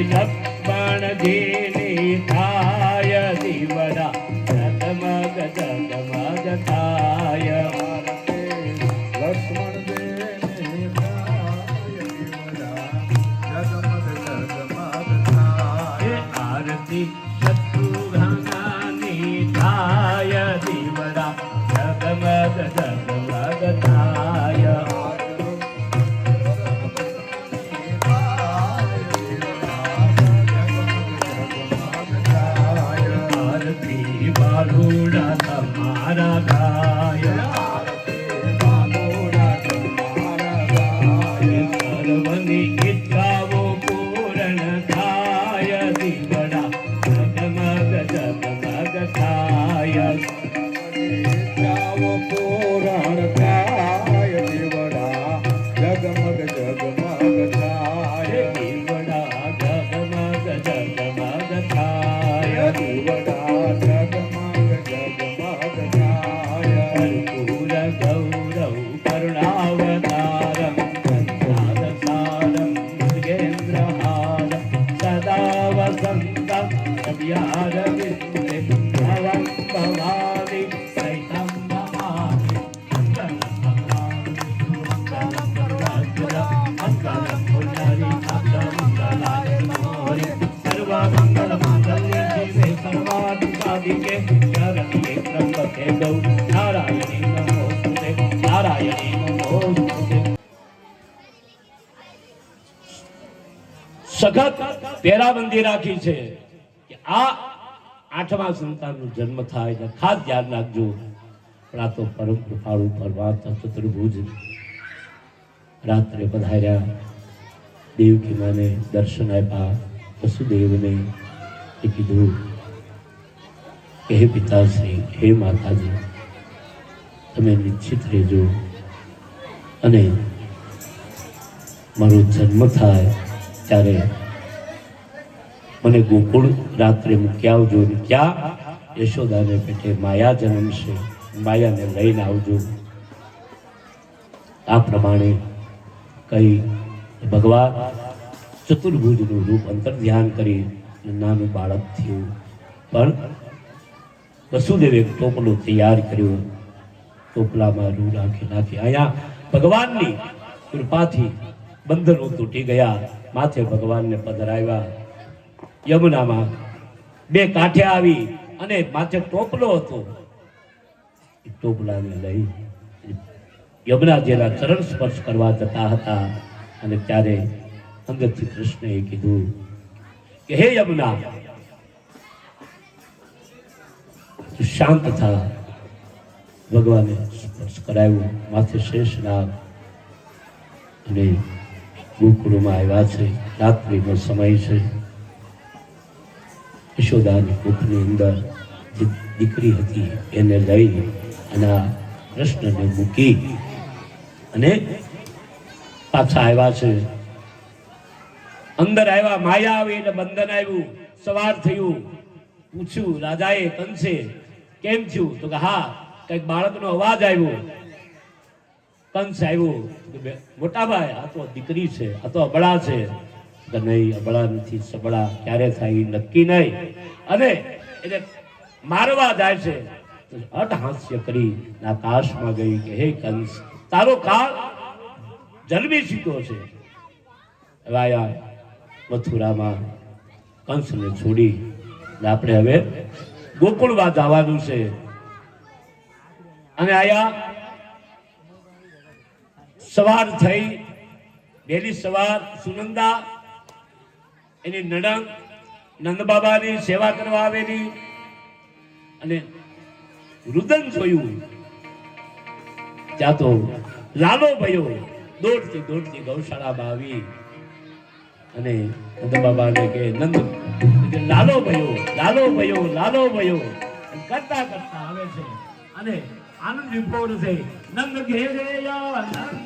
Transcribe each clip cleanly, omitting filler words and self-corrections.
લક્ષ્મણ જીની થાય દીવડા જગમગ જગમગ થાય લક્ષ્મણ જીની થાય દીવડા જગમગ જગમગ થાય આરતી શત્રુઘ્નની થાય દીવડા જગમગ જગમગ થાય બાલુડા તમારા ગાય બાલુડા તમારા ગાય સર્વની ઈચ્છાઓ પૂર્ણ થાય દીવડા જગમગ જગમગ થાય ઈચ્છાઓ પૂર્ણ થાય દીવડા જગમગ જગમગ થાય દીવડા જગમગ જગમગ થાય દીવડા સખત પેરાબંધી રાખી છે કે આ 8મા સંતાનનો જન્મ થાય એટલે ખાસ ધ્યાન રાખજો. પણ આ તો પરમ કૃપાળુ પરમાત્મા ચતુર્ભુજ રાત્રે પધાર્યા, દેવકી માને દર્શન આપ્યા, વસુદેવને એ કીધું કે હે પિતાશ્રી, હે માતાજી, તમે નિશ્ચિત રહેજો અને મારો જન્મ થાય ત્યારે મને ગોકુળ રાત્રે મૂકી આવજો. ક્યાં? યશોદાને પેટે માયા જન્મશે, માયાને લઈને આવજો. આ પ્રમાણે કઈ ભગવાન ચતુર્ભુજનું રૂપ અંતર ધ્યાન કરી નાનું બાળક થયું. પણ વસુદેવે એક ટોપલો તૈયાર કર્યો, ટોપલામાં રૂ નાખી અહીંયા ભગવાનની કૃપાથી બંધનો તૂટી ગયા. માથે ભગવાનને પધરાવ્યા. યમુનામાં 2 કાંઠે આવી અને માથે ટોપલો હતો. એ ટોપલાને લઈ યમુનાજીના ચરણ સ્પર્શ કરવા જતા હતા અને ત્યારે અંદરથી કૃષ્ણએ કીધું કે હે યમુના, તું શાંત થા. ભગવાને સ્પર્શ કરાવ્યું, માથે શેષનાગ. અને ગોકુળમાં આવ્યા છે, રાત્રિનો સમય છે. યશોદાની કુખની અંદર જે દીકરી હતી એને લઈ અને કૃષ્ણને મૂકી અને પાછા આવ્યા છે. અંદર આવ્યા, માયા આવી એટલે બંધન આવ્યું, સવાર થયું. પૂછ્યું રાજાએ કંસે, કેમ થયું? તો કે હા, કઈક બાળકનો અવાજ આવ્યો. કંસ આવ્યો, મોટા ભાઈ આ તો દીકરી છે, આ તો અબળા છે. નહીં, અબળા નથી, સબળા ક્યારે થાય નક્કી નહીં. અને એટલે મારવા જાય છે. અટહાસ્ય કરી આકાશમાં ગઈ કે હે કંસ, તારો કાળ જન્મી ચૂક્યો છે. આયા મથુરામાં કંસને છોડી આપણે હવે ગોકુળમાં જવાનું છે. અને આયા સવાર થઈ, વહેલી સવાર. સુનંદા એની નણંદ નંદ બાબાની સેવા કરવા આવેલી અને રુદન જોયું ત્યાં તો લાલો ભયો દોડતી ગૌશાળામાં આવી અને નંદ બાબાને કે નંદ લાલો ભયો કરતા આવે છે. અને આનંદ વિભોર છે નંદ ઘેરે આનંદ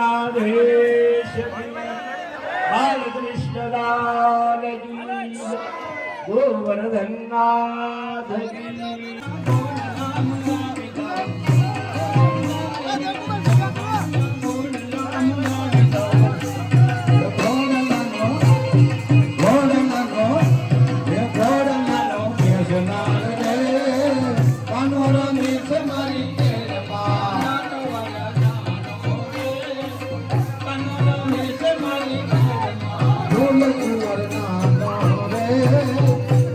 દ્વારકાધીશ બાલકૃષ્ણ લાલ કી ગોવર્ધન નાથ કી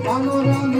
Panorama,